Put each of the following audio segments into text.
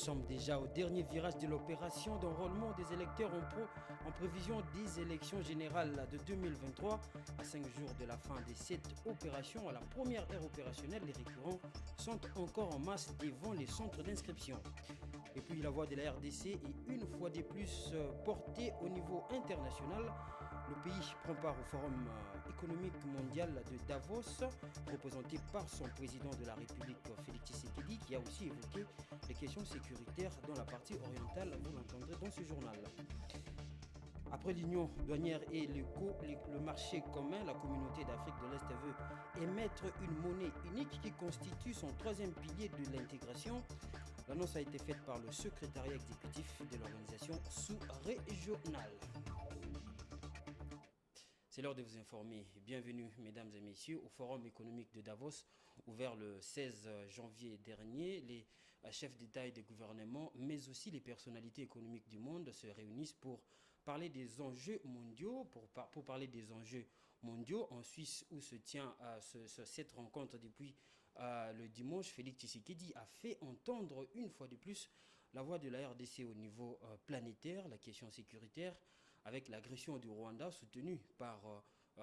sommes déjà au dernier virage de l'opération d'enrôlement des électeurs en prévision des élections générales de 2023. À 5 jours de la fin de cette opération, à la première ère opérationnelle, les récurrents sont encore en masse devant les centres d'inscription. Et puis la voix de la RDC est une fois de plus portée au niveau international. Le pays prend part au Forum économique mondial de Davos, représenté par son président de la République, Félix Tshisekedi, qui a aussi évoqué les questions sécuritaires dans la partie orientale, vous l'entendrez dans ce journal. Après l'union douanière et le marché commun, la communauté d'Afrique de l'Est veut émettre une monnaie unique qui constitue son troisième pilier de l'intégration. L'annonce a été faite par le secrétariat exécutif de l'organisation sous-régionale. C'est l'heure de vous informer. Bienvenue, mesdames et messieurs, au Forum économique de Davos, ouvert le 16 janvier dernier. Les chefs d'État et de gouvernement, mais aussi les personnalités économiques du monde se réunissent pour parler des enjeux mondiaux, pour parler des enjeux mondiaux en Suisse, où se tient cette rencontre depuis le dimanche. Félix Tshisekedi a fait entendre une fois de plus la voix de la RDC au niveau planétaire, la question sécuritaire, avec l'agression du Rwanda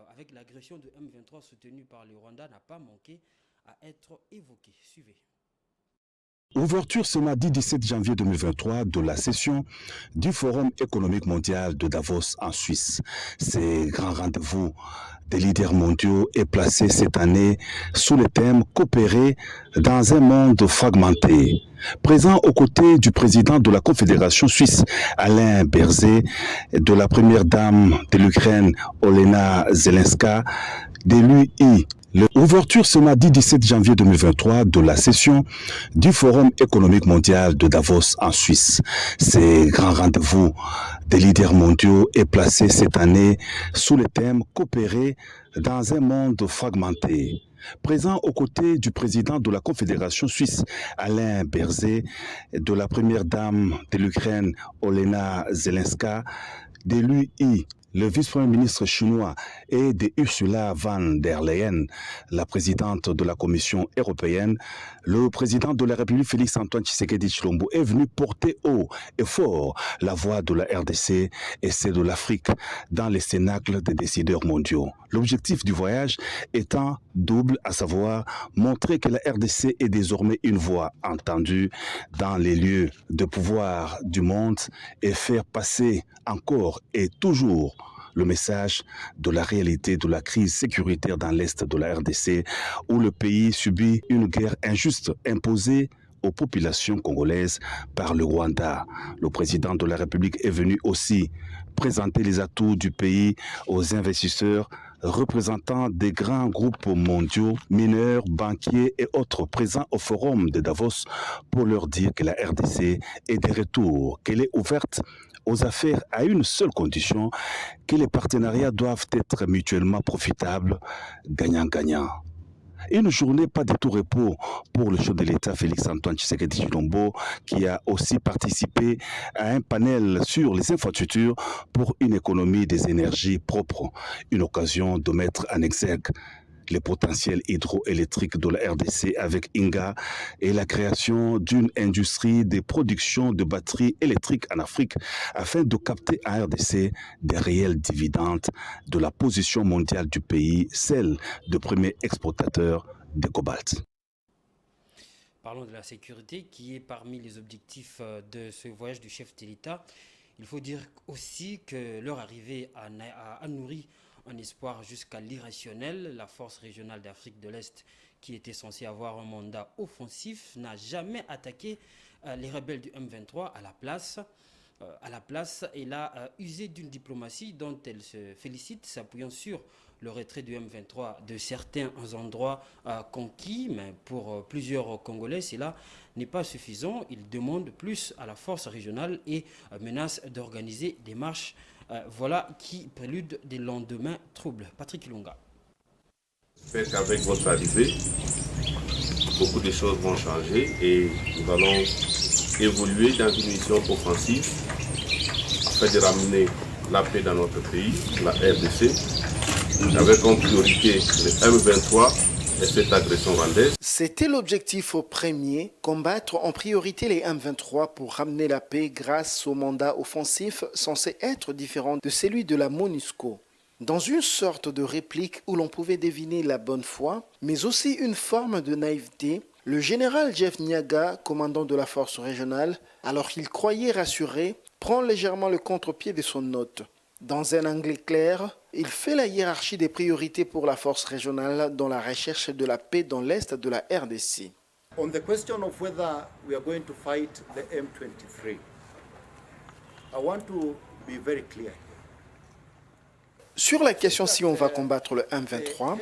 avec l'agression de M23 soutenue par le Rwanda, n'a pas manqué à être évoquée. Suivez. Ouverture ce mardi 17 janvier 2023 de la session du Forum économique mondial de Davos en Suisse. Ces grands rendez-vous des leaders mondiaux est placé cette année sous le thème « Coopérer dans un monde fragmenté ». Présent aux côtés du président de la Confédération suisse, Alain Berset, de la première dame de l'Ukraine, Olena Zelenska, de l'UI. L'ouverture ce mardi 17 janvier 2023 de la session du Forum économique mondial de Davos en Suisse. Ces grands rendez-vous des leaders mondiaux est placé cette année sous le thème « Coopérer dans un monde fragmenté ». Présent aux côtés du président de la Confédération suisse, Alain Berset, de la première dame de l'Ukraine, Olena Zelenska, de l'UI. Le vice-premier ministre chinois et de Ursula von der Leyen, la présidente de la Commission européenne, le président de la République Félix-Antoine Tshisekedi Tshilombo est venu porter haut et fort la voix de la RDC et celle de l'Afrique dans les cénacles des décideurs mondiaux. L'objectif du voyage étant double, à savoir montrer que la RDC est désormais une voix entendue dans les lieux de pouvoir du monde et faire passer encore et toujours le message de la réalité de la crise sécuritaire dans l'Est de la RDC, où le pays subit une guerre injuste imposée aux populations congolaises par le Rwanda. Le président de la République est venu aussi présenter les atouts du pays aux investisseurs, représentants des grands groupes mondiaux, mineurs, banquiers et autres présents au forum de Davos pour leur dire que la RDC est de retour, qu'elle est ouverte aux affaires à une seule condition, que les partenariats doivent être mutuellement profitables, gagnant-gagnant. Une journée pas de tout repos pour le chef de l'État Félix-Antoine Tshisekedi Tshilombo, qui a aussi participé à un panel sur les infrastructures pour une économie des énergies propres, une occasion de mettre en exergue les potentiels hydroélectriques de la RDC avec Inga et la création d'une industrie de production de batteries électriques en Afrique afin de capter en RDC des réels dividendes de la position mondiale du pays, celle de premier exportateur de cobalt. Parlons de la sécurité qui est parmi les objectifs de ce voyage du chef de l'État. Il faut dire aussi que leur arrivée a nourri un espoir jusqu'à l'irrationnel. La force régionale d'Afrique de l'Est, qui était censée avoir un mandat offensif, n'a jamais attaqué les rebelles du M23 à la place. Elle a usé d'une diplomatie dont elle se félicite, s'appuyant sur le retrait du M23 de certains endroits conquis. Mais pour plusieurs Congolais, cela n'est pas suffisant. Ils demandent plus à la force régionale et menacent d'organiser des marches. Voilà qui prélude des lendemains troubles. Patrick Ilunga. J'espère qu'avec votre arrivée, beaucoup de choses vont changer et nous allons évoluer dans une mission offensive afin de ramener la paix dans notre pays, la RDC, avec comme priorité le M23 et cette agression rwandaise. C'était l'objectif premier, combattre en priorité les M23 pour ramener la paix grâce au mandat offensif censé être différent de celui de la MONUSCO. Dans une sorte de réplique où l'on pouvait deviner la bonne foi, mais aussi une forme de naïveté, le général Jeff Nyaga, commandant de la force régionale, alors qu'il croyait rassuré, prend légèrement le contre-pied de son hôte. Dans un anglais clair, il fait la hiérarchie des priorités pour la force régionale dans la recherche de la paix dans l'est de la RDC. On the question of whether we are going to fight the M23, I want to be very clear. Sur la question si on va combattre le M23,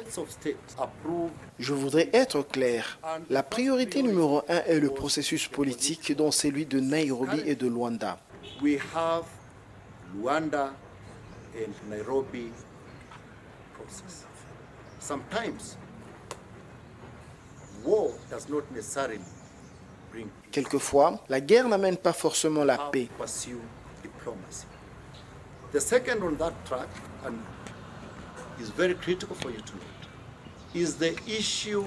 je voudrais être clair. La priorité numéro 1 est le processus politique, dont celui de Nairobi et de Luanda. We have Luanda and Nairobi process. Sometimes war does not necessarily bring peace. Quelquefois, la guerre n'amène pas forcément la paix. Pursue diplomacy. The second on that track, and is very critical for you to note, is the issue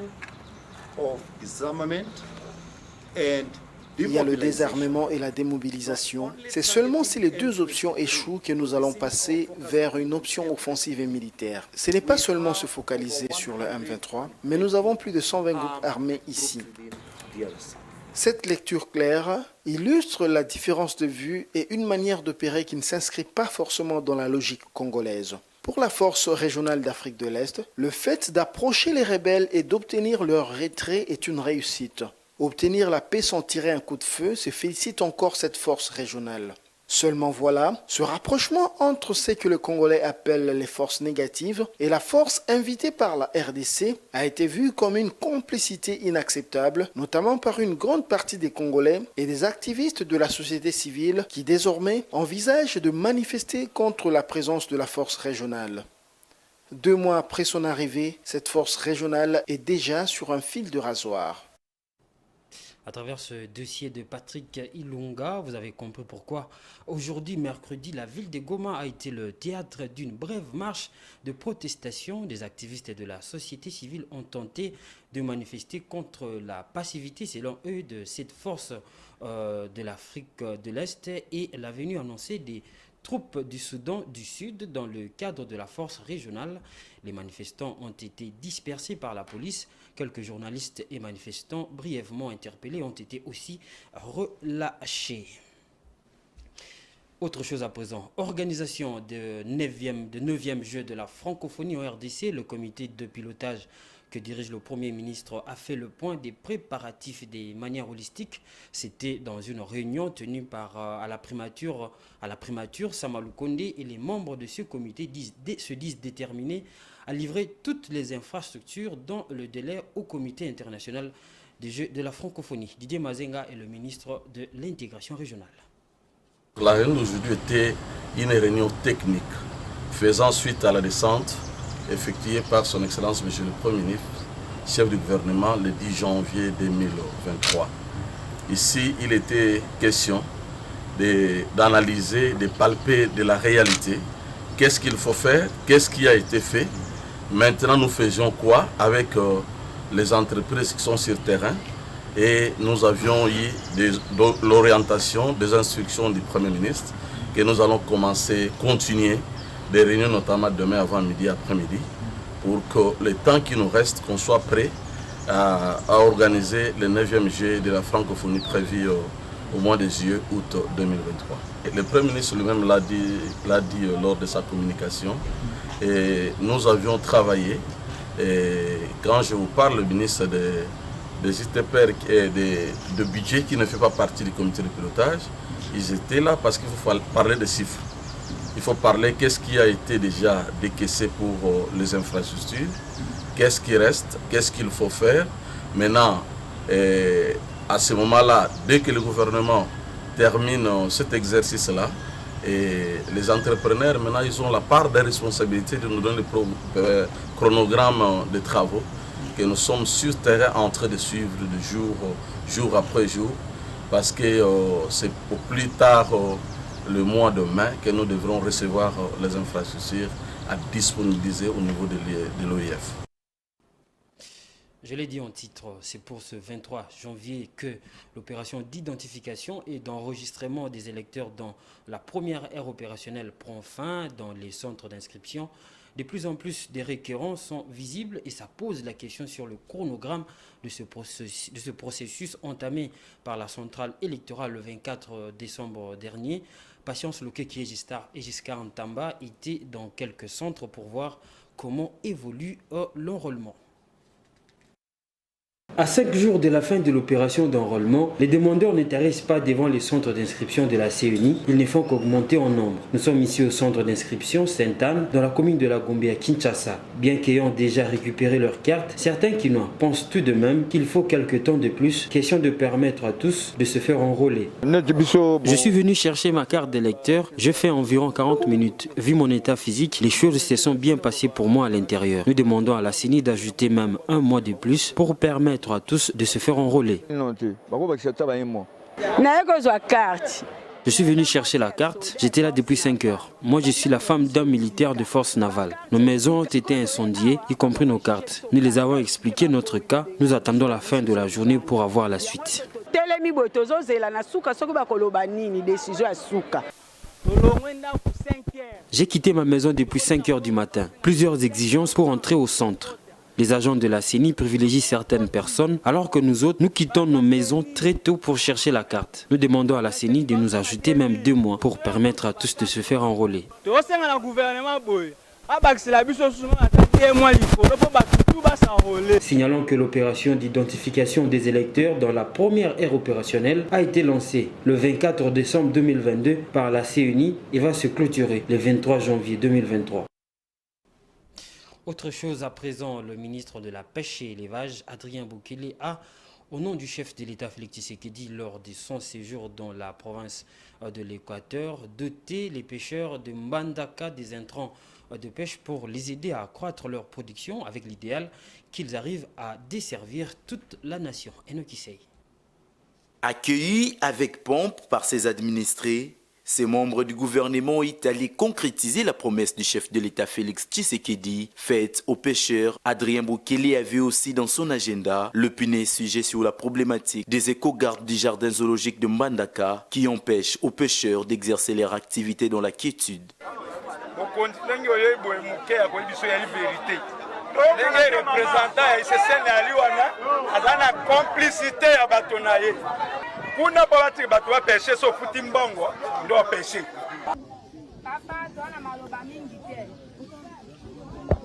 of disarmament and Il y a le désarmement et la démobilisation. C'est seulement si les deux options échouent que nous allons passer vers une option offensive et militaire. Ce n'est pas seulement se focaliser sur le M23, mais nous avons plus de 120 groupes armés ici. Cette lecture claire illustre la différence de vue et une manière d'opérer qui ne s'inscrit pas forcément dans la logique congolaise. Pour la force régionale d'Afrique de l'Est, le fait d'approcher les rebelles et d'obtenir leur retrait est une réussite. Obtenir la paix sans tirer un coup de feu, se félicite encore cette force régionale. Seulement voilà, ce rapprochement entre ce que le Congolais appelle les forces négatives et la force invitée par la RDC a été vu comme une complicité inacceptable, notamment par une grande partie des Congolais et des activistes de la société civile qui désormais envisagent de manifester contre la présence de la force régionale. 2 mois après son arrivée, cette force régionale est déjà sur un fil de rasoir. À travers ce dossier de Patrick Ilunga, vous avez compris pourquoi aujourd'hui, mercredi, la ville de Goma a été le théâtre d'une brève marche de protestation. Des activistes de la société civile ont tenté de manifester contre la passivité, selon eux, de cette force de l'Afrique de l'Est et la venue annoncée des troupes du Soudan du Sud dans le cadre de la force régionale. Les manifestants ont été dispersés par la police. Quelques journalistes et manifestants brièvement interpellés ont été aussi relâchés. Autre chose à présent, organisation de 9e jeu de la francophonie en RDC, le comité de pilotage que dirige le Premier ministre a fait le point des préparatifs de manière holistique. C'était dans une réunion tenue à la primature Samalou Kondé, et les membres de ce comité se disent déterminés à livrer toutes les infrastructures dans le délai au comité international des Jeux de la francophonie. Didier Mazenga est le ministre de l'intégration régionale. La réunion d'aujourd'hui était une réunion technique faisant suite à la descente effectuée par son Excellence M. le Premier ministre, chef du gouvernement, le 10 janvier 2023. Ici, il était question d'analyser, de palper de la réalité. Qu'est-ce qu'il faut faire? Qu'est-ce qui a été fait? Maintenant, nous faisions quoi avec les entreprises qui sont sur terrain? Et nous avions eu l'orientation, des instructions du Premier ministre que nous allons continuer des réunions, notamment demain avant midi, après-midi, pour que le temps qui nous reste, qu'on soit prêt à organiser le 9e Jeu de la francophonie prévu au mois de juillet, août 2023. Et le Premier ministre lui-même l'a dit lors de sa communication. Et nous avions travaillé, et quand je vous parle, le ministre des ITPR et de budget qui ne fait pas partie du comité de pilotage, ils étaient là parce qu'il faut parler de chiffres. Il faut parler qu'est-ce qui a été déjà décaissé pour les infrastructures, qu'est-ce qui reste, qu'est-ce qu'il faut faire. Maintenant, à ce moment-là, dès que le gouvernement termine cet exercice-là, et les entrepreneurs, maintenant, ils ont la part de responsabilité de nous donner le chronogramme de travaux que nous sommes sur terrain en train de suivre de jour après jour, parce que c'est au plus tard le mois de mai que nous devrons recevoir les infrastructures à disponibiliser au niveau de l'OIF. Je l'ai dit en titre, c'est pour ce 23 janvier que l'opération d'identification et d'enregistrement des électeurs dans la première ère opérationnelle prend fin dans les centres d'inscription. De plus en plus des requérants sont visibles et ça pose la question sur le chronogramme de ce processus entamé par la centrale électorale le 24 décembre dernier. Patience Lokeki et Giscard Ntamba étaient dans quelques centres pour voir comment évolue l'enrôlement. À 5 jours de la fin de l'opération d'enrôlement, les demandeurs ne tarissent pas devant les centres d'inscription de la CENI. Ils ne font qu'augmenter en nombre. Nous sommes ici au centre d'inscription Sainte-Anne, dans la commune de la Gombe à Kinshasa. Bien qu'ayant déjà récupéré leur carte, certains Kinois pensent tout de même qu'il faut quelques temps de plus, question de permettre à tous de se faire enrôler. Je suis venu chercher ma carte d'électeur. Je fais environ 40 minutes. Vu mon état physique, les choses se sont bien passées pour moi à l'intérieur. Nous demandons à la CENI d'ajouter même un mois de plus pour permettre à tous de se faire enrôler. Je suis venu chercher la carte, j'étais là depuis 5 heures. Moi je suis la femme d'un militaire de force navale. Nos maisons ont été incendiées, y compris nos cartes. Nous les avons expliqué notre cas, nous attendons la fin de la journée pour avoir la suite. J'ai quitté ma maison depuis 5 heures du matin. Plusieurs exigences pour entrer au centre. Les agents de la CENI privilégient certaines personnes, alors que nous autres, nous quittons nos maisons très tôt pour chercher la carte. Nous demandons à la CENI de nous ajouter même 2 mois pour permettre à tous de se faire enrôler. Signalons que l'opération d'identification des électeurs dans la première ère opérationnelle a été lancée le 24 décembre 2022 par la CENI et va se clôturer le 23 janvier 2023. Autre chose à présent, le ministre de la Pêche et l'Élevage, Adrien Bukele, a, au nom du chef de l'État Félix Tshisekedi, lors de son séjour dans la province de l'Équateur, doté les pêcheurs de Mbandaka des intrants de pêche pour les aider à accroître leur production avec l'idéal qu'ils arrivent à desservir toute la nation. Enokisei. Accueillis avec pompe par ses administrés, ces membres du gouvernement est allé concrétiser la promesse du chef de l'État Félix Tshisekedi faite aux pêcheurs. Adrien Bukele avait aussi dans son agenda le puné sujet sur la problématique des éco-gardes du jardin zoologique de Mbandaka qui empêchent aux pêcheurs d'exercer leur activité dans la quiétude. Kuna bawati batu wa pêcher so futi mbongo ndo pêcher. Papa dona maloba mingi te.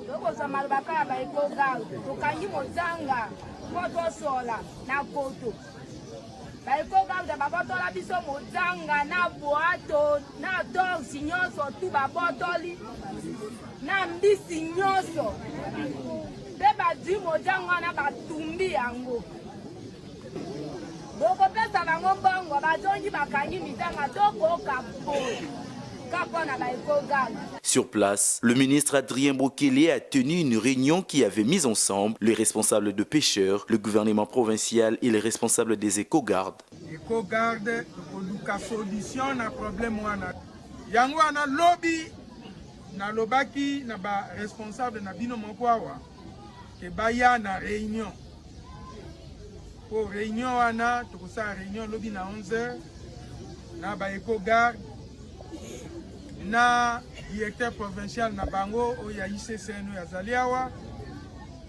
Loko za maloba ka ba iko gawo. Tokanyi mozanga. Moto sola na koto. Ba iko gawo da babotola biso mozanga na boato na dog sinyoso tu babotoli. Na mbisi nyoso. Beba di mozanga na batumbi yango. Sur place, le ministre Adrien Bukele a tenu une réunion qui avait mis ensemble les responsables de pêcheurs, le gouvernement provincial et les responsables des éco-gardes. Éco-gardes, solution na problème wana. Yango ana lobby na lobaki na ba responsable na bino mokwawa ke baya na réunion. Pour réunion wana tukusa réunion lobby na 11h na ba éco-garde na directeur provincial na bango oya ICCN ya zaliawa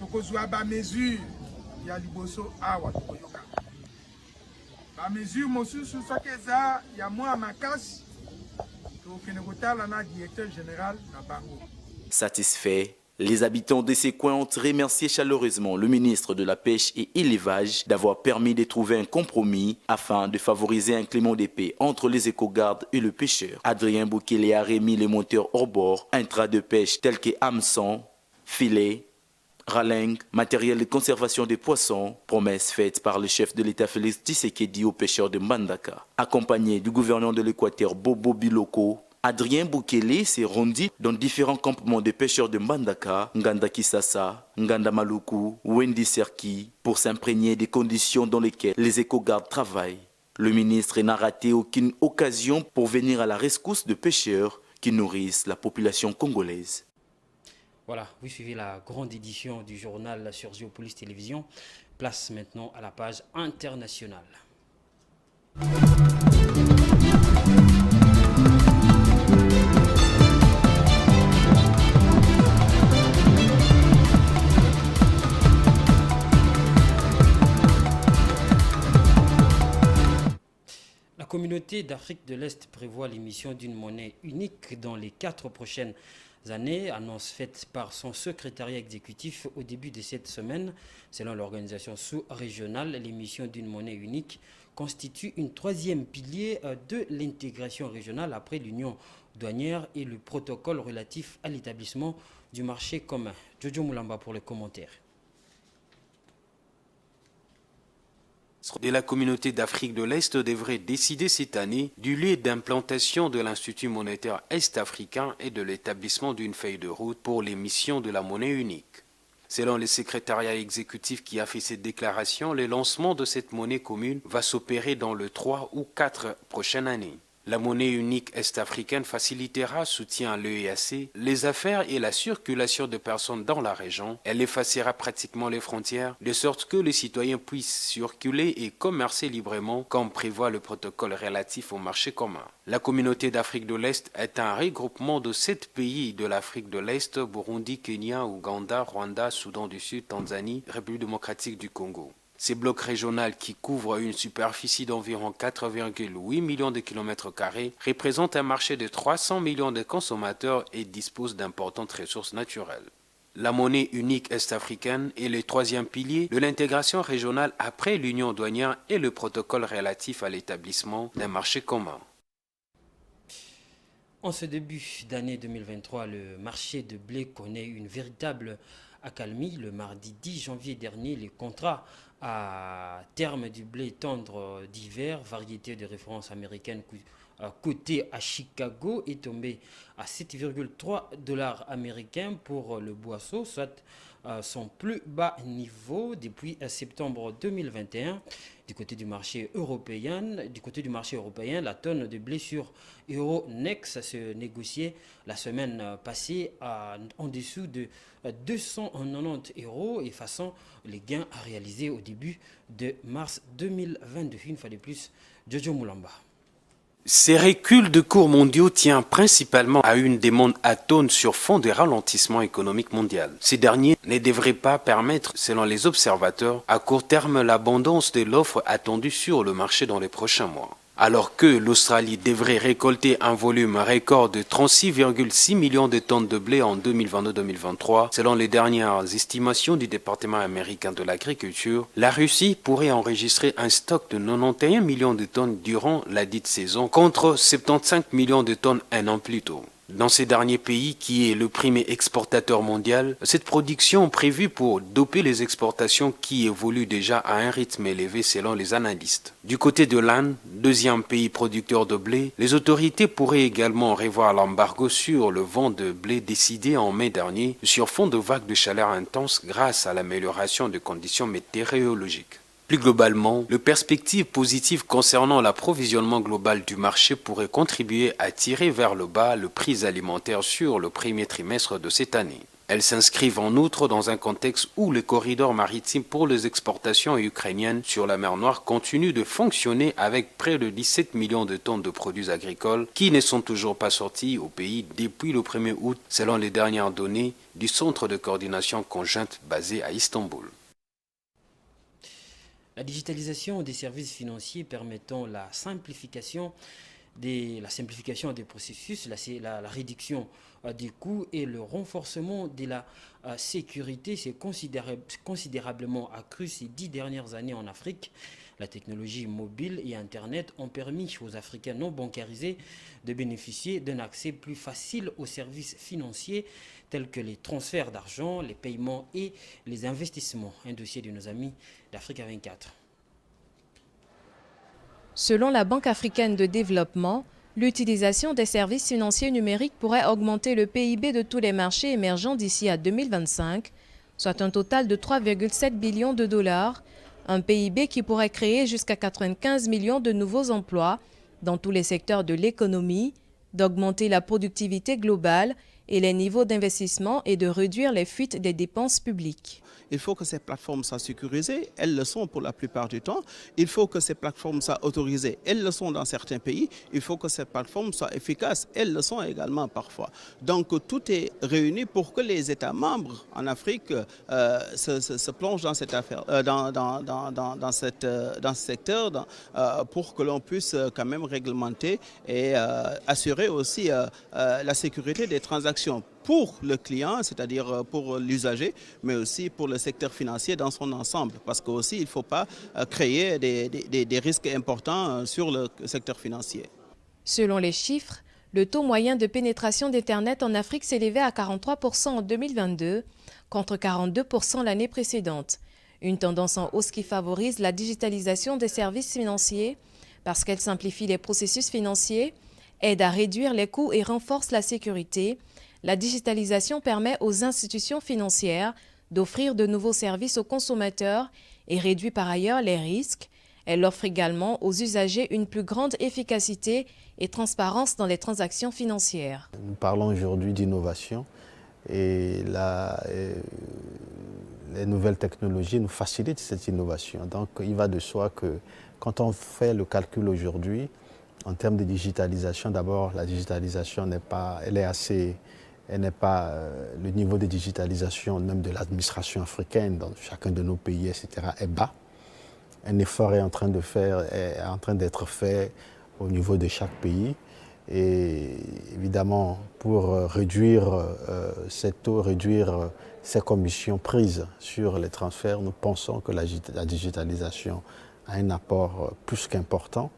tukozwa ba mesure ya liboso awa tukoyoka ba mesure mosusu soki eza ya mwa makasi tokende kotala na directeur général na bango. Satisfait, les habitants de ces coins ont remercié chaleureusement le ministre de la Pêche et Élevage d'avoir permis de trouver un compromis afin de favoriser un climat de paix entre les éco-gardes et le pêcheur. Adrien Bukele a remis les moteurs hors bord, intrants de pêche tels que hameçons, filets, ralingues, matériel de conservation des poissons, promesse faite par le chef de l'État Félix Tshisekedi aux pêcheurs de Mbandaka. Accompagné du gouverneur de l'Équateur Bobo Biloko, Adrien Bukele s'est rendu dans différents campements de pêcheurs de Mbandaka, Nganda Kisasa, Nganda Maluku, Wendi Serki, pour s'imprégner des conditions dans lesquelles les éco-gardes travaillent. Le ministre n'a raté aucune occasion pour venir à la rescousse de pêcheurs qui nourrissent la population congolaise. Voilà, vous suivez la grande édition du journal sur Géopolis Télévision. Place maintenant à la page internationale. La communauté d'Afrique de l'Est prévoit l'émission d'une monnaie unique dans les 4 prochaines années, annonce faite par son secrétariat exécutif au début de cette semaine. Selon l'organisation sous-régionale, l'émission d'une monnaie unique constitue une 3e pilier de l'intégration régionale après l'union douanière et le protocole relatif à l'établissement du marché commun. Jojo Moulamba pour les commentaires. De la communauté d'Afrique de l'Est devrait décider cette année du lieu d'implantation de l'Institut monétaire est-africain et de l'établissement d'une feuille de route pour l'émission de la monnaie unique. Selon le secrétariat exécutif qui a fait cette déclaration, le lancement de cette monnaie commune va s'opérer dans les 3 ou 4 prochaines années. La monnaie unique est-africaine facilitera, soutient l'EEAC, les affaires et la circulation de personnes dans la région. Elle effacera pratiquement les frontières, de sorte que les citoyens puissent circuler et commercer librement, comme prévoit le protocole relatif au marché commun. La communauté d'Afrique de l'Est est un regroupement de 7 pays de l'Afrique de l'Est, Burundi, Kenya, Ouganda, Rwanda, Soudan du Sud, Tanzanie, République démocratique du Congo. Ces blocs régionaux qui couvrent une superficie d'environ 4,8 millions de kilomètres carrés représentent un marché de 300 millions de consommateurs et disposent d'importantes ressources naturelles. La monnaie unique est-africaine est le 3e pilier de l'intégration régionale après l'union douanière et le protocole relatif à l'établissement d'un marché commun. En ce début d'année 2023, le marché de blé connaît une véritable accalmie. Le mardi 10 janvier dernier, les contrats à terme du blé tendre d'hiver, variété de référence américaine coté à Chicago, est tombé à 7,3 $ américains pour le boisseau, soit son plus bas niveau depuis septembre 2021. Du côté du marché européen, la tonne de blé sur Euronext se négociait la semaine passée en dessous de 290 €, effaçant les gains à réaliser au début de mars 2022. Une fois de plus, Jojo Moulamba. Ces reculs de cours mondiaux tiennent principalement à une demande atone sur fond de ralentissement économique mondial. Ces derniers ne devraient pas permettre, selon les observateurs, à court terme l'abondance de l'offre attendue sur le marché dans les prochains mois. Alors que l'Australie devrait récolter un volume record de 36,6 millions de tonnes de blé en 2022-2023, selon les dernières estimations du département américain de l'agriculture, la Russie pourrait enregistrer un stock de 91 millions de tonnes durant la dite saison, contre 75 millions de tonnes un an plus tôt. Dans ces derniers pays, qui est le premier exportateur mondial, cette production prévue pour doper les exportations qui évoluent déjà à un rythme élevé selon les analystes. Du côté de l'Inde, 2e pays producteur de blé, les autorités pourraient également revoir l'embargo sur le vent de blé décidé en mai dernier sur fond de vagues de chaleur intense grâce à l'amélioration des conditions météorologiques. Plus globalement, les perspectives positives concernant l'approvisionnement global du marché pourraient contribuer à tirer vers le bas le prix alimentaire sur le premier trimestre de cette année. Elles s'inscrivent en outre dans un contexte où les corridors maritimes pour les exportations ukrainiennes sur la mer Noire continuent de fonctionner avec près de 17 millions de tonnes de produits agricoles qui ne sont toujours pas sortis au pays depuis le 1er août selon les dernières données du Centre de coordination conjointe basé à Istanbul. La digitalisation des services financiers permettant la simplification des processus, la réduction des coûts et le renforcement de la sécurité s'est considérablement accru ces 10 dernières années en Afrique. La technologie mobile et Internet ont permis aux Africains non bancarisés de bénéficier d'un accès plus facile aux services financiers tels que les transferts d'argent, les paiements et les investissements. Un dossier de nos amis d'Africa 24. Selon la Banque africaine de développement, l'utilisation des services financiers numériques pourrait augmenter le PIB de tous les marchés émergents d'ici à 2025, soit un total de 3,7 billions de dollars, un PIB qui pourrait créer jusqu'à 95 millions de nouveaux emplois dans tous les secteurs de l'économie, d'augmenter la productivité globale et les niveaux d'investissement et de réduire les fuites des dépenses publiques. Il faut que ces plateformes soient sécurisées, elles le sont pour la plupart du temps. Il faut que ces plateformes soient autorisées, elles le sont dans certains pays. Il faut que ces plateformes soient efficaces, elles le sont également parfois. Donc tout est réuni pour que les États membres en Afrique se plongent dans cette affaire, dans ce secteur, pour que l'on puisse quand même réglementer et assurer aussi la sécurité des transactions pour le client, c'est-à-dire pour l'usager, mais aussi pour le secteur financier dans son ensemble. Parce qu'aussi, il ne faut pas créer des risques importants sur le secteur financier. Selon les chiffres, le taux moyen de pénétration d'Internet en Afrique s'élevait à 43% en 2022, contre 42% l'année précédente. Une tendance en hausse qui favorise la digitalisation des services financiers parce qu'elle simplifie les processus financiers, aide à réduire les coûts et renforce la sécurité. La digitalisation permet aux institutions financières d'offrir de nouveaux services aux consommateurs et réduit par ailleurs les risques. Elle offre également aux usagers une plus grande efficacité et transparence dans les transactions financières. Nous parlons aujourd'hui d'innovation et les nouvelles technologies nous facilitent cette innovation. Donc il va de soi que quand on fait le calcul aujourd'hui, en termes de digitalisation, d'abord la digitalisation n'est pas le niveau de digitalisation même de l'administration africaine dans chacun de nos pays, etc., est bas. Un effort est en train d'être fait au niveau de chaque pays. Et évidemment, pour réduire ces taux, réduire ces commissions prises sur les transferts, nous pensons que la digitalisation a un apport plus qu'important.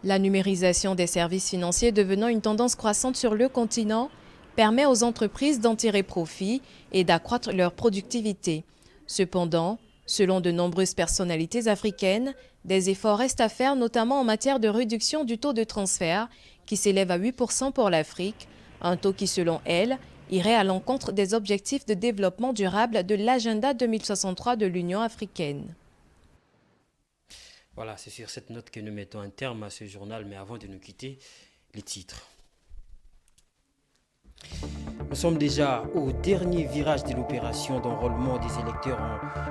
La numérisation des services financiers devenant une tendance croissante sur le continent permet aux entreprises d'en tirer profit et d'accroître leur productivité. Cependant, selon de nombreuses personnalités africaines, des efforts restent à faire, notamment en matière de réduction du taux de transfert, qui s'élève à 8% pour l'Afrique, un taux qui, selon elles, irait à l'encontre des objectifs de développement durable de l'agenda 2063 de l'Union africaine. Voilà, c'est sur cette note que nous mettons un terme à ce journal, mais avant de nous quitter, les titres. Nous sommes déjà au dernier virage de l'opération d'enrôlement des électeurs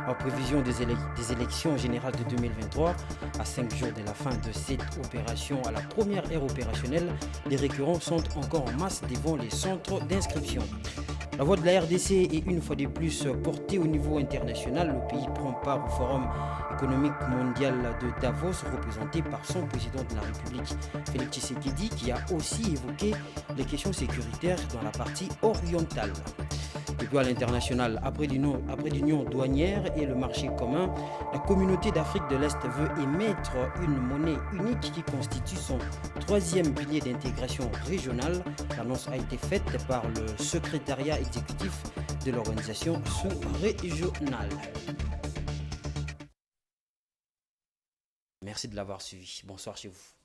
en prévision des élections générales de 2023. À 5 jours de la fin de cette opération, à la première ère opérationnelle, les récurrents sont encore en masse devant les centres d'inscription. La voix de la RDC est une fois de plus portée au niveau international. Le pays prend part au Forum économique mondial de Davos, représenté par son président de la République, Félix Tshisekedi, qui a aussi évoqué les questions sécuritaires dans la partie orientale. Et puis à l'international, après l'union douanière et le marché commun, la communauté d'Afrique de l'Est veut émettre une monnaie unique qui constitue son troisième pilier d'intégration régionale. L'annonce a été faite par le secrétariat exécutif de l'organisation sous-régionale. Merci de l'avoir suivi. Bonsoir chez vous.